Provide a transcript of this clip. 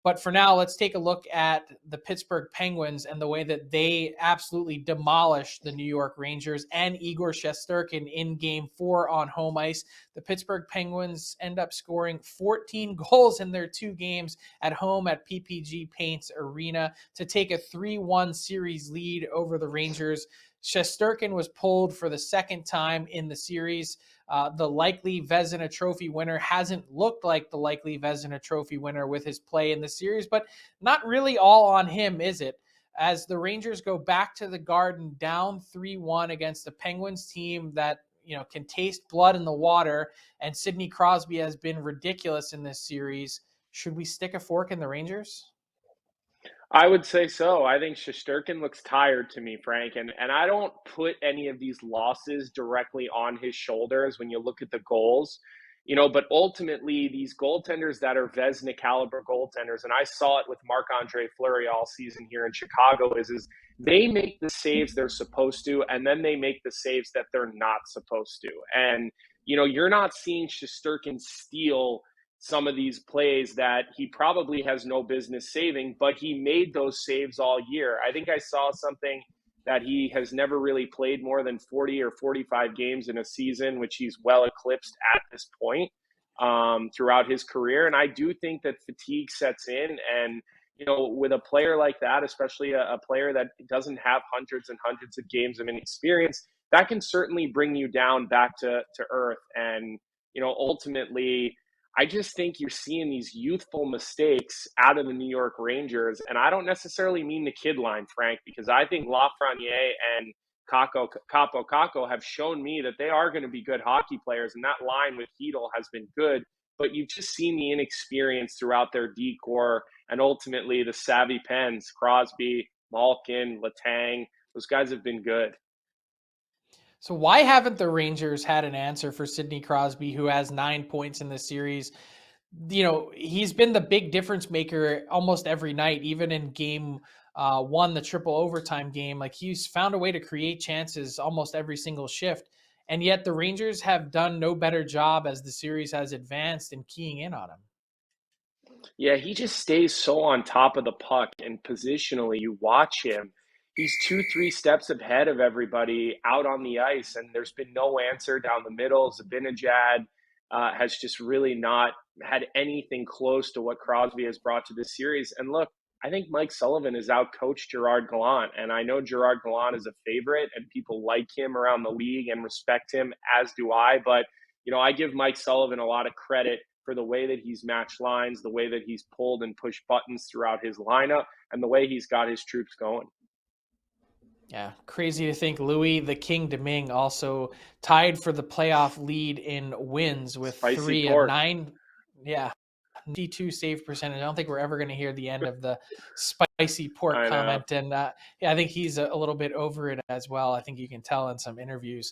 But for now, let's take a look at the Pittsburgh Penguins and the way that they absolutely demolished the New York Rangers and Igor Shesterkin in Game 4 on home ice. The Pittsburgh Penguins end up scoring 14 goals in their 2 games at home at PPG Paints Arena to take a 3-1 series lead over the Rangers. Shesterkin was pulled for the second time in the series. The likely Vezina Trophy winner hasn't looked like the likely Vezina Trophy winner with his play in the series, but not really all on him, is it? As the Rangers go back to the Garden down 3-1 against the Penguins team that can taste blood in the water, and Sidney Crosby has been ridiculous in this series. Should we stick a fork in the Rangers? I would say so. I think Shesterkin looks tired to me, Frank, and I don't put any of these losses directly on his shoulders when you look at the goals. But ultimately these goaltenders that are Vezina caliber goaltenders, and I saw it with Marc-Andre Fleury all season here in Chicago, is they make the saves they're supposed to, and then they make the saves that they're not supposed to. And, you're not seeing Shesterkin steal some of these plays that he probably has no business saving, but he made those saves all year. I think I saw something that he has never really played more than 40 or 45 games in a season, which he's well eclipsed at this point throughout his career. And I do think that fatigue sets in. And, with a player like that, especially a player that doesn't have hundreds and hundreds of games of experience, that can certainly bring you down back to earth. And, ultimately, I just think you're seeing these youthful mistakes out of the New York Rangers. And I don't necessarily mean the kid line, Frank, because I think Lafreniere and Capo have shown me that they are going to be good hockey players. And that line with Hedel has been good. But you've just seen the inexperience throughout their D-core and ultimately the savvy pens, Crosby, Malkin, Letang. Those guys have been good. So why haven't the Rangers had an answer for Sidney Crosby, who has 9 points in the series? He's been the big difference maker almost every night, even in game 1, the triple overtime game. Like, he's found a way to create chances almost every single shift. And yet the Rangers have done no better job as the series has advanced in keying in on him. Yeah, he just stays so on top of the puck, and positionally, you watch him. He's 2, 3 steps ahead of everybody out on the ice, and there's been no answer down the middle. Zibanejad has just really not had anything close to what Crosby has brought to this series. And look, I think Mike Sullivan has outcoached Gerard Gallant, and I know Gerard Gallant is a favorite, and people like him around the league and respect him, as do I. But I give Mike Sullivan a lot of credit for the way that he's matched lines, the way that he's pulled and pushed buttons throughout his lineup, and the way he's got his troops going. Yeah, crazy to think Louis the King Domingue also tied for the playoff lead in wins with Spicy 3 pork. of 9. Yeah, 92 save percentage. I don't think we're ever going to hear the end of the spicy pork comment. And I think he's a little bit over it as well. I think you can tell in some interviews.